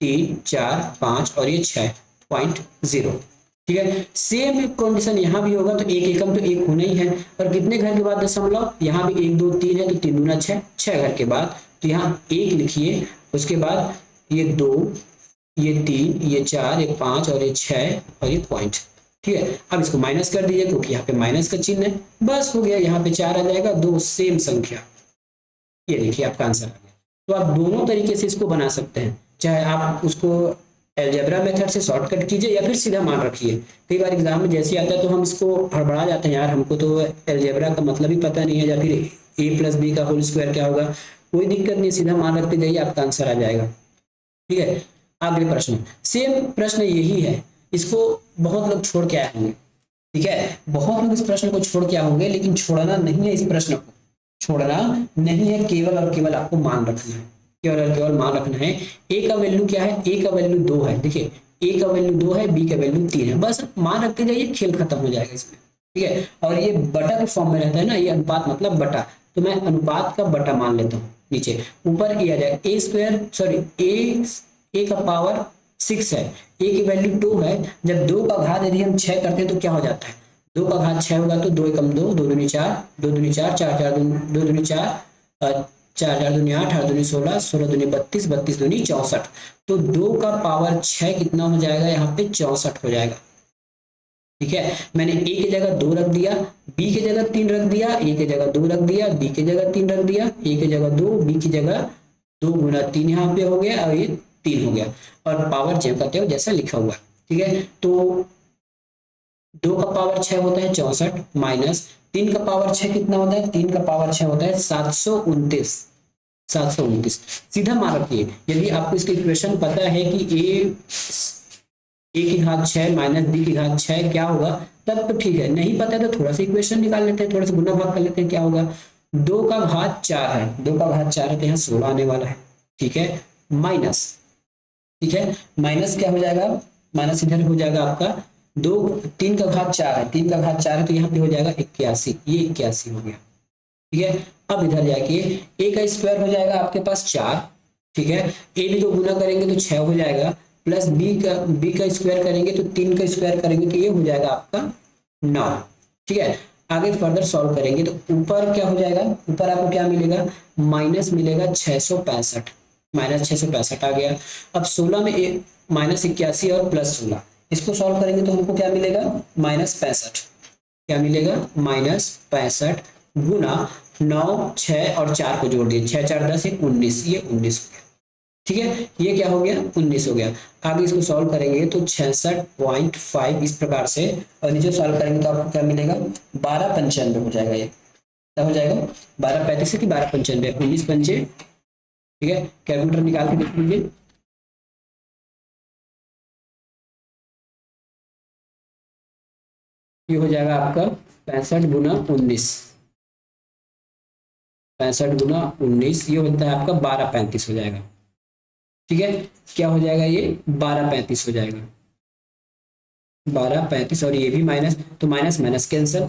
S1: 3 4 5 और ये 6.0। ठीक है, सेम कंडीशन यहाँ भी होगा, तो एक एकम तो एक होना ही है, और कितने घर के बाद दशमलव, यहाँ भी 1 2 3 है, तो 3 दूना 6, 6 घर के बाद, तो यहाँ 1 लिखिए, उसके बाद ये 2, ये 3, ये 4, ये 5 और ये 6 और ये पॉइंट। ठीक है, अब इसको माइनस कर दीजिए, क्योंकि यहाँ पे माइनस का चिन्ह है, बस हो गया, यहाँ पे 4 आ जाएगा, 2 सेम संख्या, ये देखिए आपका आंसर आ गया। तो आप दोनों तरीके से इसको बना सकते हैं, चाहे आप उसको अलजेब्रा मेथड से शॉर्टकट कीजिए या फिर सीधा मान रखिए। कई बार एग्जाम में जैसे आता है तो हम इसको हड़बड़ा जाते हैं, यार हमको तो अलजेब्रा का मतलब ही पता नहीं है, या फिर a+b का होल स्क्वायर क्या होगा, कोई दिक्कत नहीं, सीधा मान रखते जाइए, आपका आंसर आ जाएगा। ठीक है, अगले प्रश्न, सेम प्रश्न यही है, इसको बहुत लोग छोड़ के आए होंगे, ठीक है, बहुत लोग इस प्रश्न को छोड़ के आए होंगे, लेकिन छोड़ना नहीं है, इस प्रश्न को छोड़ना नहीं है, केवल और केवल आपको मान रखना है, केवल और केवल मान रखना है। ए का वैल्यू क्या है, ए का वैल्यू 2 है, देखिए ए का वैल्यू 2 है, बी का वैल्यू 3 है, बस मान रखते जाइए, खेल खत्म हो जाएगा इसमें। ठीक है, और ये बटा के फॉर्म में रहता है ना, ये अनुपात मतलब बटा, तो मैं अनुपात का बटा मान लेता हूँ, नीचे ऊपर ए आ जाएगा, ए स्क्वायर सॉरी ए का पावर 6 है, ए की वैल्यू 2 है, जब 2 का घात यदि हम 6 करते हैं तो क्या हो जाता है, 2 का घात 6 होगा तो 2 एकम 2, 2 दूनी 4, 2 दूनी 4, 4 4 2 दूनी 4, 4 4 दूनी 8, 8 दूनी 16, 16 दूनी 32, 32 दूनी 64, तो 2 का पावर 6 कितना हो जाएगा, यहाँ पे 64 हो जाएगा। ठीक है, मैंने ए की जगह 2 रख दिया, बी की जगह 3 रख दिया, ए की जगह 2 रख दिया, बी की जगह 3 रख दिया, ए की जगह 2, बी की जगह 2 गुना 3 यहाँ पे हो गया, और ये 3 हो गया, और पावर जेम करते हो जैसा लिखा हुआ। ठीक है, तो 2 का पावर 6 होता है 64, माइनस 3 का पावर 6 कितना होता है, 3 का पावर 6 होता है 729, 729 सीधा मान रखिए। यदि आपको इसका इक्वेशन पता है कि ए की घात 6 माइनस बी की घात 6 क्या होगा, तब तो ठीक है, नहीं पता है तो थोड़ा सा इक्वेशन निकाल लेते हैं, थोड़ा सा गुना भाग कर लेते हैं, क्या होगा, 2 का घात 4 है, 2 का घात 4 है तो यहाँ 16 आने वाला है। ठीक है, माइनस, ठीक है, माइनस क्या हो जाएगा, माइनस इधर हो जाएगा आपका 3 का घात 4 है, 3 का घात 4 है तो यहाँ पे हो जाएगा 81, ये 81 हो गया। ठीक है, अब इधर जाके ए का स्क्वायर हो जाएगा आपके पास 4, ठीक है, ए भी तो गुना करेंगे तो 6 हो जाएगा, प्लस बी का स्क्वायर करेंगे तो 3 का स्क्वायर करेंगे तो ये हो जाएगा आपका 9। ठीक है, आगे फर्दर सॉल्व करेंगे तो ऊपर क्या हो जाएगा, ऊपर आपको क्या मिलेगा, माइनस मिलेगा 665, माइनस 665 आ गया। अब 16 में माइनस 81 और प्लस 16, इसको सॉल्व करेंगे तो हमको क्या मिलेगा, माइनस 65, क्या मिलेगा, माइनस 65 गुना 9, 6 और 4 को जोड़ दिए, 6 4 10 19, ये 19 हो गया। ठीक है, ये क्या हो गया, 19 हो गया। आगे इसको सॉल्व करेंगे तो 66.5 इस प्रकार से, और नीचे सॉल्व करेंगे तो आपको क्या मिलेगा, 1295 हो जाएगा, ये क्या हो जाएगा, 1235 की 1295, 19 पंचे। ठीक है, कैलकुलेटर निकाल के देख लीजिए, ये हो जाएगा आपका 65 गुना 19, 65 गुना 19, ये होता है आपका 1235 हो जाएगा। ठीक है, क्या हो जाएगा, ये 1235 हो जाएगा, 1235, और ये भी माइनस, तो माइनस माइनस कैंसिल।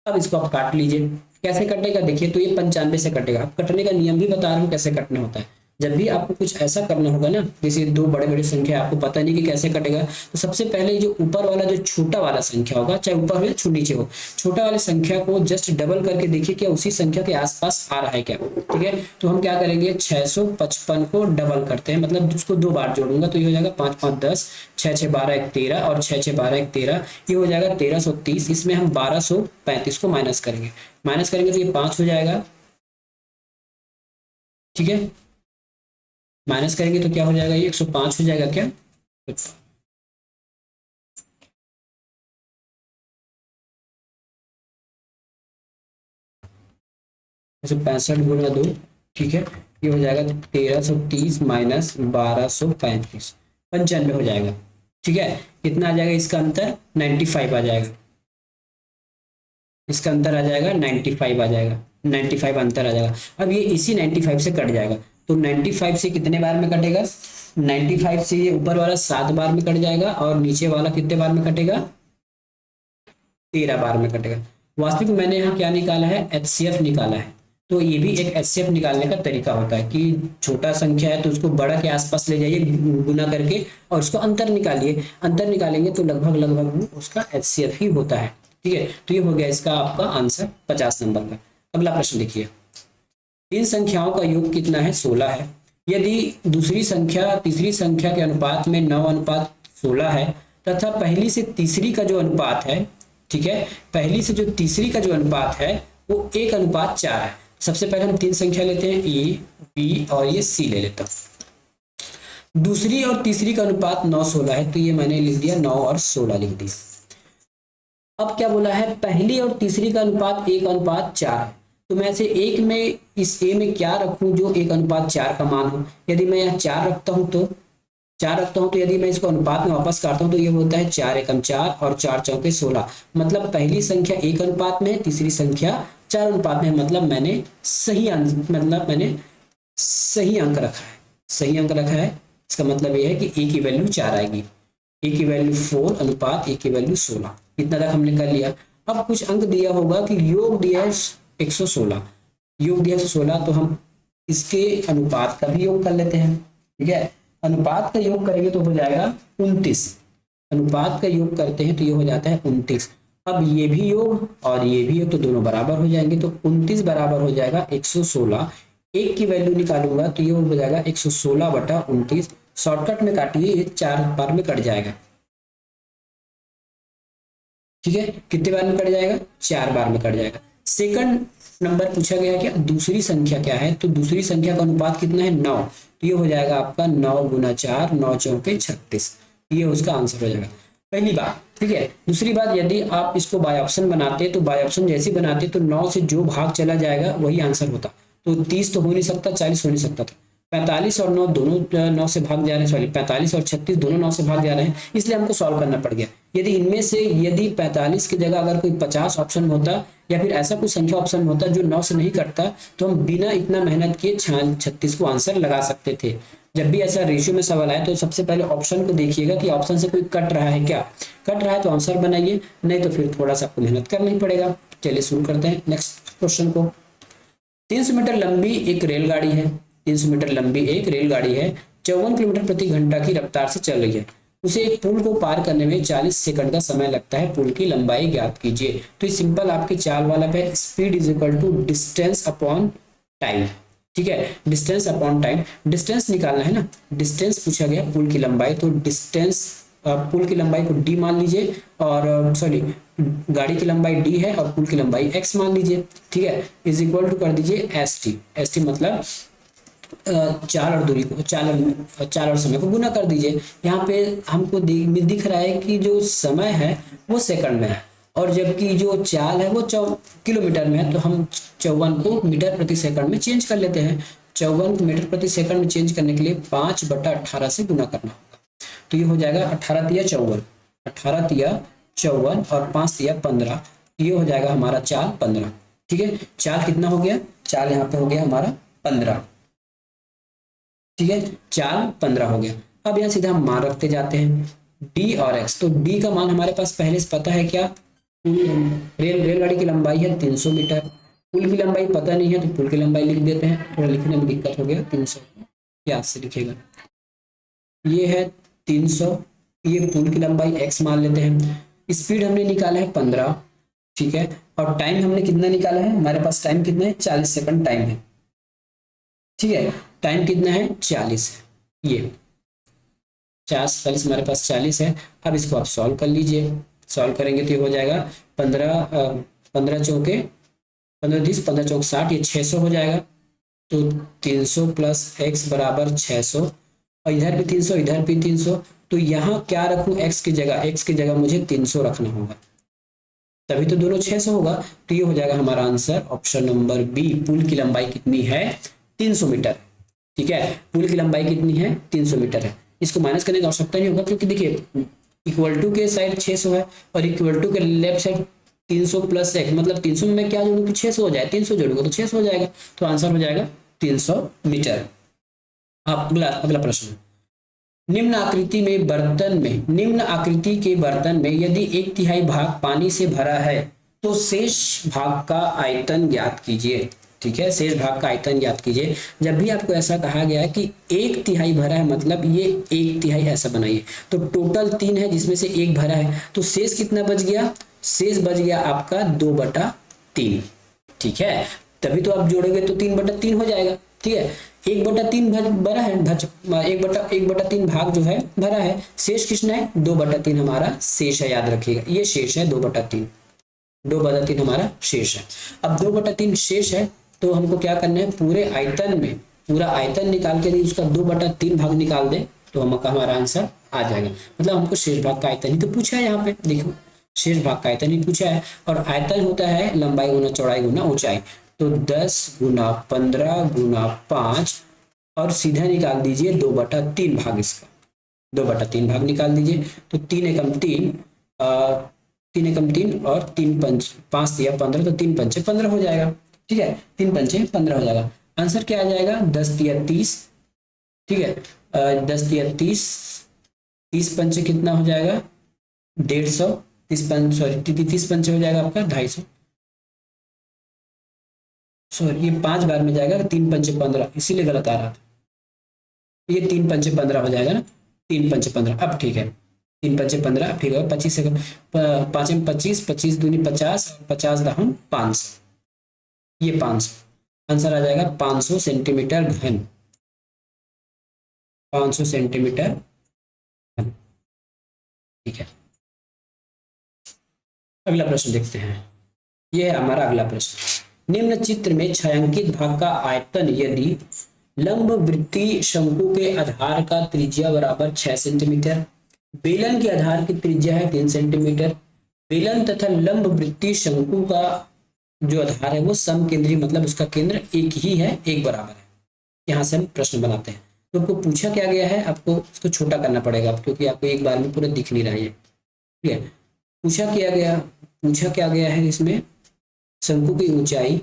S1: अब इसको आप काट लीजिए, कैसे कटेगा देखिए, तो ये 95 से कटेगा। अब कटने का नियम भी बता रहा हूँ कैसे कटना होता है। जब भी आपको कुछ ऐसा करना होगा ना, जैसे दो बड़े बड़े संख्या आपको पता नहीं कि कैसे कटेगा, तो सबसे पहले जो ऊपर वाला जो छोटा वाला संख्या होगा, चाहे ऊपर हो या नीचे हो, छोटा वाले संख्या को जस्ट डबल करके देखिए क्या उसी संख्या के आसपास आ रहा है क्या। ठीक है, तो हम क्या करेंगे, 655 को डबल करते हैं, मतलब उसको दो बार जोड़ूंगा तो ये हो जाएगा 5 5 10, 6 6 12 1 13 और 6 6 12 1 13, ये हो जाएगा 1330। इसमें हम 1235 को माइनस करेंगे, तो ये 5 हो जाएगा। ठीक है, माइनस करेंगे तो क्या हो जाएगा, ये 105 हो जाएगा क्या। 165 गुना 2, ठीक है, ये हो जाएगा 1330 माइनस 1235, 95 हो जाएगा। ठीक है, कितना आ जाएगा इसका अंतर, 95 आ जाएगा, इसका अंतर आ जाएगा 95 आ जाएगा, 95 अंतर आ जाएगा। अब ये इसी 95 से कट जाएगा, तो 95 से कितने बार में कटेगा, 95 से ये ऊपर वाला 7 बार में कट जाएगा और नीचे वाला कितने बार में कटेगा, 13 बार में कटेगा। वास्तविक में मैंने यहाँ क्या निकाला है, एचसीएफ निकाला है। तो ये भी एक एचसीएफ निकालने का तरीका होता है कि छोटा संख्या है तो उसको बड़ा के आसपास ले जाइए गुना करके और उसको अंतर निकालिए, अंतर निकालेंगे तो लगभग लगभग उसका एचसीएफ ही होता है। ठीक है, तो ये हो गया इसका आपका आंसर 50 नंबर का। अगला प्रश्न देखिए, इन संख्याओं का योग कितना है, 16 है। यदि दूसरी संख्या तीसरी संख्या के अनुपात में 9:16 है तथा पहली से तीसरी का जो अनुपात है, ठीक है, पहली से जो तीसरी का जो अनुपात है वो 1:4 है। सबसे पहले हम तीन संख्या लेते हैं, ए बी और ये सी ले लेता हूं। दूसरी और तीसरी का अनुपात 9:16 है, तो ये मैंने लिख दिया 9 और 16 लिख दिया। अब क्या बोला है, पहली और तीसरी का अनुपात 1:4 है, तो मैं ऐसे एक में इस ए में क्या रखूं जो 1:4 का मान हो। यदि मैं यहाँ 4 रखता हूं तो यदि मैं इसको अनुपात में वापस काटता हूं तो ये होता है 4 एकम 4 और 4 चौके 16। मतलब पहली संख्या 1 अनुपात में है, तीसरी संख्या 4 अनुपात में है। मतलब मैंने सही अंक रखा है। इसका मतलब ये है कि ए की वैल्यू 4 आएगी, ए की वैल्यू 4 अनुपात ए की वैल्यू 16। इतना तक हमने कर लिया। अब कुछ अंक दिया होगा कि योग दिया है 116, योग दिया 116, तो हम इसके अनुपात का भी योग कर लेते हैं। ठीक है, अनुपात का योग करेंगे तो हो जाएगा 29, अनुपात का योग करते हैं तो ये हो जाता है 29। अब ये भी योग और ये भी योग तो दोनों बराबर हो जाएंगे, तो 29 बराबर हो जाएगा 116। एक की वैल्यू निकालूंगा तो ये हो जाएगा 116/29। शॉर्टकट में काटिए, ये 4 बार में कट जाएगा। ठीक है, कितने बार में कट जाएगा, 4 बार में कट जाएगा। सेकंड नंबर पूछा गया क्या, दूसरी संख्या क्या है, तो दूसरी संख्या का अनुपात कितना है, 9, तो ये हो जाएगा आपका 9 गुना 4, 9 चौके 36, ये उसका आंसर हो जाएगा। पहली बात। ठीक है, दूसरी बात, यदि आप इसको बाय ऑप्शन बनाते तो बाय ऑप्शन जैसे बनाते तो 9 से जो भाग चला जाएगा वही आंसर होता। तो 30 तो हो नहीं सकता, 40 हो नहीं सकता था। 45 और 9 दोनों 9 से भाग जा रहे हैं, सॉरी 45 और 36 दोनों 9 से भाग जा रहे हैं, इसलिए हमको सॉल्व करना पड़ गया। यदि इनमें से यदि 45 की जगह अगर कोई 50 ऑप्शन होता या फिर ऐसा कोई संख्या ऑप्शन होता जो 9 से नहीं कटता, तो हम बिना इतना मेहनत किए 36 को आंसर लगा सकते थे। जब भी ऐसा रेशियो में सवाल आए तो सबसे पहले ऑप्शन को देखिएगा कि ऑप्शन से कोई कट रहा है क्या, कट रहा है तो आंसर बनाइए, नहीं तो फिर थोड़ा सा आपको मेहनत करना ही पड़ेगा। चलिए शुरू करते हैं नेक्स्ट क्वेश्चन को। 300 मीटर लंबी एक रेलगाड़ी है, 300 मीटर लंबी एक रेलगाड़ी है, 54 किलोमीटर प्रति घंटा की रफ्तार से चल रही है। उसे एक पुल को पार करने में 40 सेकंड का समय लगता है, पुल की लंबाई ज्ञात कीजिए। तो ये सिंपल आपके चाल वाला पे, speed is equal to distance upon time. ठीक है, डिस्टेंस अपॉन टाइम, डिस्टेंस निकालना है ना, डिस्टेंस पूछा गया, पुल की लंबाई, तो डिस्टेंस पुल की लंबाई को d मान लीजिए, और सॉरी गाड़ी की लंबाई d है और पुल की लंबाई x मान लीजिए। ठीक है, इज इक्वल टू कर दीजिए st मतलब चाल और दूरी को, चाल और समय को गुना कर दीजिए। यहाँ पे हमको दिख रहा है कि जो समय है वो सेकंड में है और जबकि जो चाल है वो किलोमीटर में है, तो हम 54 को मीटर प्रति सेकंड में चेंज कर लेते हैं। 54 को मीटर प्रति सेकंड में चेंज करने के लिए 5/18 से गुना करना होगा, तो ये हो जाएगा 18 तिया 54, 18 तिया 54 और 5 तिया 15, ये हो जाएगा हमारा चाल 15। ठीक है, चाल कितना हो गया, चाल यहाँ पे हो गया हमारा 15। ठीक है, चाल 15 हो गया। अब यहाँ सीधा हम मान रखते जाते हैं d और x, तो d का मान हमारे पास पहले से पता है क्या, रेलगाड़ी की लंबाई है 300 मीटर, पुल की लंबाई पता नहीं है तो पुल की लंबाई लिख देते हैं, थोड़ा लिखने में दिक्कत हो गया 300, याद से लिखेगा। ये है 300, ये पुल की लंबाई x मान लेते हैं। स्पीड हमने निकाला है 15, ठीक है, और टाइम हमने कितना निकाला है, हमारे पास टाइम कितना है, 40 सेकंड टाइम है, ठीक है। टाइम कितना है, 40 है, ये 40 हमारे पास 40 है। अब इसको आप सॉल्व कर लीजिए, सॉल्व करेंगे तो ये हो जाएगा 15 चौके 15 30, 15 चौक 60, ये 600 हो जाएगा। तो 300 प्लस x बराबर 600, और इधर भी 300, इधर भी 300। तो यहाँ क्या रखूं, x की जगह मुझे 300 रखना होगा, तभी तो दोनों 600 होगा। तो ये हो जाएगा हमारा आंसर ऑप्शन नंबर बी। पुल की लंबाई कितनी है, 300 मीटर, ठीक है। पुल की लंबाई कितनी है, 300 मीटर है। इसको माइनस करने की आवश्यकता नहीं होगा, क्योंकि देखिए इक्वल टू के साइड 600 है और इक्वल टू के लेफ्ट साइड 300 प्लस x, मतलब 300 में मैं क्या जोड़ूं कि 600 हो जाए, 300 जोड़ूंगा तो 600 हो जाएगा। तो आंसर हो जाएगा 300 मीटर। अब अगला प्रश्न, निम्न आकृति के बर्तन में यदि 1/3 भाग पानी से भरा है तो शेष भाग का आयतन ज्ञात कीजिए, ठीक है। शेष भाग का आयतन ज्ञात कीजिए। जब भी आपको ऐसा कहा गया है कि 1/3 भरा है, मतलब ये 1/3 ऐसा बनाइए, तो टोटल 3 है जिसमें से 1 भरा है, तो शेष कितना बच गया, शेष बच गया आपका 2/3, ठीक है। तभी तो आप जोड़ोगे तो 3/3 हो जाएगा, ठीक है। 1/3 भरा है, 1/3 भाग जो है भरा है, शेष कितना है, 2/3 हमारा शेष है, याद रखिएगा ये शेष है 2/3, 2/3 हमारा शेष है। अब 2/3 शेष है तो हमको क्या करना है, पूरे आयतन में पूरा आयतन निकाल के उसका 2/3 भाग निकाल दे तो हमारा आंसर आ जाएगा। मतलब हमको शेष भाग का आयतन ही तो पूछा है, यहाँ पे देखो शेष भाग का आयतन ही पूछा है, और आयतन होता है लंबाई गुना चौड़ाई गुना ऊंचाई। तो 10 गुना 15 गुना 5, और सीधा निकाल दीजिए 2/3 भाग, इसका 2/3 भाग निकाल दीजिए। तो 3 एकम 3, 3 एकम 3 और 3 पंच 5 दिया 15, तो 3 पंचे 15 हो जाएगा, ठीक है। 3 पंचे 15 हो जाएगा। आंसर क्या आ जाएगा, 10 दिया 30, ठीक है। 10 दिया 30, 30 पंचे कितना हो जाएगा, 150, 30 पंच सॉरी 30 पंचे हो जाएगा आपका 250, सॉरी ये 5 बार में जाएगा, 3 पंचे 15, इसीलिए गलत आ रहा था। ये 3 पंचे 15 हो जाएगा ना, 3 पंचे 15, अब ठीक है, 3 पंचे 15, अब ठीक है। 25 सेकंड, 5 में 25, 25 दूनी 50, 50 दहम 500, ये 500, आंसर आ जाएगा 500 सेंटीमीटर घन, 500 सेंटीमीटर घन, ठीक है। अगला प्रश्न देखते हैं, ये है हमारा अगला प्रश्न। निम्न चित्र में छायांकित भाग का आयतन यदि लंब वृत्तीय शंकु के आधार का त्रिज्या बराबर 6 सेंटीमीटर, बेलन के आधार की त्रिज्या है 3 सेंटीमीटर, बेलन तथा लंब वृत्तीय शंकु का जो आधार है वो समकेंद्रीय, मतलब उसका केंद्र एक ही है, एक बराबर है। यहाँ से हम प्रश्न बनाते हैं। तो आपको पूछा क्या गया है, आपको इसको छोटा करना पड़ेगा क्योंकि आपको एक बार में पूरा दिख नहीं रहा है, ठीक है। पूछा क्या गया है इसमें, शंकु की ऊंचाई,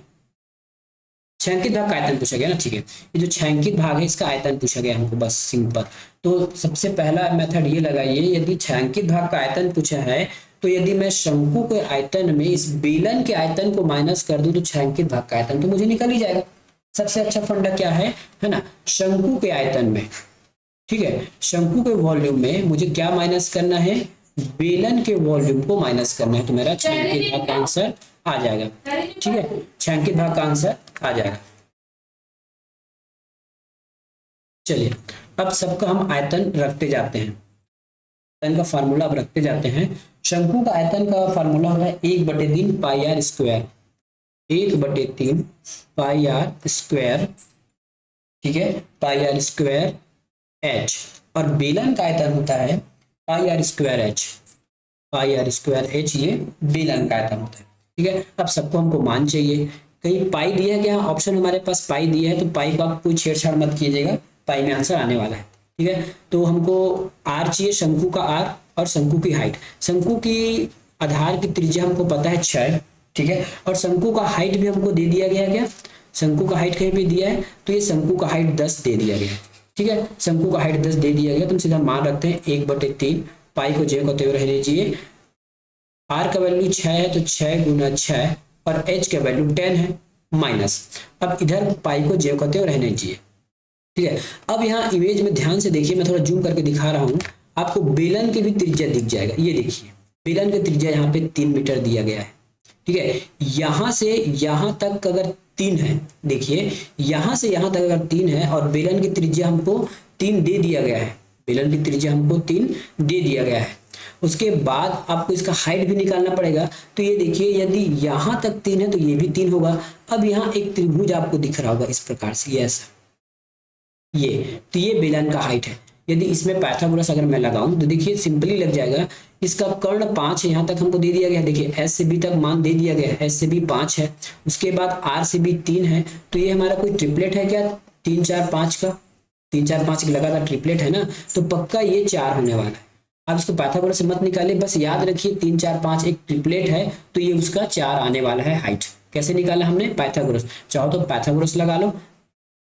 S1: छायांकित भाग का आयतन पूछा गया ना, ठीक है। ये जो छायांकित भाग है इसका आयतन पूछा गया हमको, बस सिंपल। तो सबसे पहला मेथड ये लगाइए, यदि छायांकित भाग का आयतन पूछा है तो यदि मैं शंकु के आयतन में इस बेलन के आयतन को माइनस कर दूं तो छायांकित भाग का आयतन तो मुझे निकल ही जाएगा। सबसे अच्छा फंडा क्या है ना, शंकु के आयतन में, ठीक है, शंकु के वॉल्यूम में मुझे क्या माइनस करना है, बेलन के वॉल्यूम को माइनस करना है, तो मेरा छायांकित भाग का आंसर आ जाएगा, ठीक है। छायांकित भाग का आंसर आ जाएगा। चलिए अब सबका हम आयतन रखते जाते हैं, आयतन का फार्मूला अब रखते जाते हैं। शंकु का आयतन का फार्मूला है 1/3 pi r square, 1/3 pi r square, ठीक है, पाई आर स्क्वायर एच, और बेलन का आयतन होता है pi r square h, pi r square h, ये बेलन का आयतन होता है, ठीक है। अब सबको हमको मान चाहिए, कहीं पाई दिया गया ऑप्शन हमारे पास पाई दिया है, तो पाई को आप कोई छेड़छाड़ मत कीजिएगा, पाई में आंसर आने वाला है, ठीक है। तो हमको आर चाहिए, शंकु का आर और शंकु की हाइट। शंकु की आधार की त्रिज्या हमको पता है 6, ठीक है, और शंकु का हाइट भी हमको दे दिया गया है, क्या शंकु का हाइट कहीं भी दिया है, तो ये शंकु का हाइट 10 दे दिया गया है, ठीक है। शंकु का हाइट 10 दे दिया गया, तो हम सीधा मान रखते हैं 1/3, पाई को जे कहते हुए रह लीजिए, आर का वैल्यू 6 है तो 6 गुना 6, और एच का वैल्यू 10 है माइनस, अब इधर पाई को जे कहते हुए रहने दीजिए, ठीक ठीक है। अब यहाँ इमेज में ध्यान से देखिए, मैं थोड़ा जूम करके दिखा रहा हूँ आपको, बेलन के भी त्रिज्या दिख जाएगा। ये देखिए बेलन का त्रिज्या यहाँ पे 3 मीटर दिया गया है, ठीक है। यहाँ से यहाँ तक अगर 3 है, देखिए यहाँ से यहाँ तक अगर 3 है और बेलन की त्रिज्या हमको 3 दे दिया गया है, बेलन की त्रिज्या हमको 3 दे दिया गया है। उसके बाद आपको इसका हाइट भी निकालना पड़ेगा। तो ये देखिए यदि यहाँ तक 3 है तो ये भी 3 होगा। अब यहाँ एक त्रिभुज आपको दिख रहा होगा इस प्रकार से, ये ऐसा, ये तो ये बेलन का हाइट है। यदि इसमें पाइथागोरस अगर मैं लगाऊं तो देखिए सिंपली लग जाएगा। इसका कर्ण 5 है, यहाँ तक हमको दे दिया गया है, देखिए एस से बी तक मान दे दिया गया है, एस से बी 5 है, उसके बाद आर से बी 3 है। तो ये हमारा कोई ट्रिपलेट है क्या, 3 4 5 का, 3 4 5 लगातार ट्रिपलेट है ना, तो पक्का ये 4 होने वाला है। आप इसको पाइथागोरस से मत निकालिए, बस याद रखिए 3 4 5 एक ट्रिपलेट है, तो ये उसका 4 आने वाला है हाइट। कैसे निकाला हमने, पाइथागोरस। चाहो तो पाइथागोरस लगा लो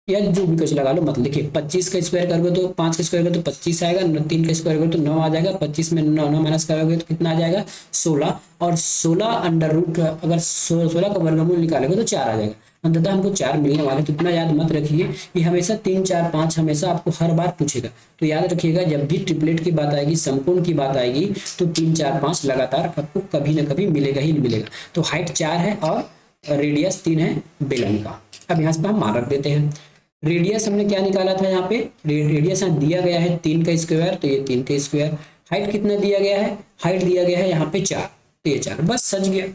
S1: या जो भी कुछ लगा लो, मतलब देखिए 25 का स्क्वायर करोगे तो 5 का स्क्वायर करोगे तो 25 आएगा, 3 का स्क्वायर करोगे तो 9 आ जाएगा, 25 में 9 माइनस करोगे तो कितना आ जाएगा 16, और 16 अंडर रूट अगर 16 का वर्गमूल निकालोगे तो 4 आ जाएगा। अंततः हमको 4 मिलने वाले। तो इतना याद मत रखिए कि हमेशा 3 4 5 हमेशा आपको हर बार पूछेगा। तो याद रखिएगा जब भी ट्रिपलेट की बात आएगी, समकोण की बात आएगी, तो 3 4 5 लगातार आपको कभी ना कभी मिलेगा ही मिलेगा। तो हाइट 4 है और रेडियस 3 है बेलन का। अब यहाँ पे हम मान रख देते हैं। रेडियस हमने क्या निकाला था, यहाँ पे रेडियस दिया गया है 3 का स्क्वायर, तो ये 3 का स्क्वायर। हाइट कितना दिया गया है, हाइट दिया गया है यहाँ पे 4, तो ये 4 बस सज गया।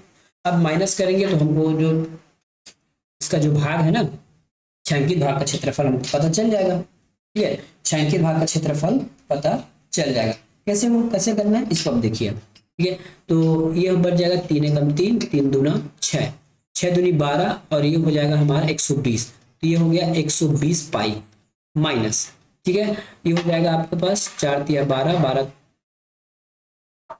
S1: अब माइनस करेंगे तो हमको जो इसका जो भाग है ना, छायांकित भाग का क्षेत्रफल हमको पता चल जाएगा, ठीक है। छायांकित भाग का क्षेत्रफल पता चल जाएगा। कैसे करना है इसको अब देखिए, ठीक है। तो ये बढ़ जाएगा 3 एकम 3, 3 दूना 6, 6 दूनी 12, और ये हो जाएगा हमारा 120। तो ये हो गया 120 पाई माइनस, ठीक है। ये हो जाएगा आपके पास 4 तिया 12, 12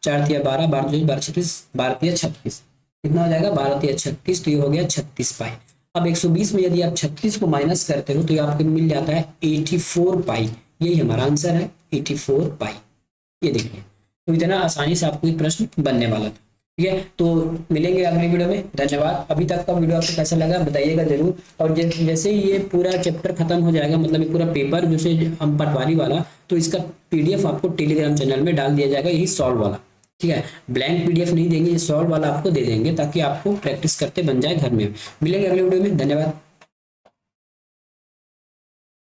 S1: 4 तिया 12, 12 12 36, 12 तिया 36, कितना हो जाएगा 12 तिया 36, तो ये हो गया 36 पाई। अब 120 में यदि आप 36 को माइनस करते हो तो ये आपको मिल जाता है 84 पाई। यही हमारा आंसर है 84 पाई। ये देखिए, तो इतना आसानी से आपको ये प्रश्न बनने वाला था, ठीक है। तो मिलेंगे अगले वीडियो में। धन्यवाद। अभी तक का वीडियो आपको कैसा लगा बताइएगा जरूर। और जैसे ही ये पूरा चैप्टर खत्म हो जाएगा, मतलब ये पूरा पेपर जैसे हम पटवारी वाला, तो इसका पीडीएफ आपको टेलीग्राम चैनल में डाल दिया जाएगा, यही सॉल्व वाला, ठीक है। ब्लैंक पीडीएफ नहीं देंगे, ये सॉल्व वाला आपको दे देंगे ताकि आपको प्रैक्टिस करते बन जाए घर में। मिलेंगे अगले वीडियो में। धन्यवाद।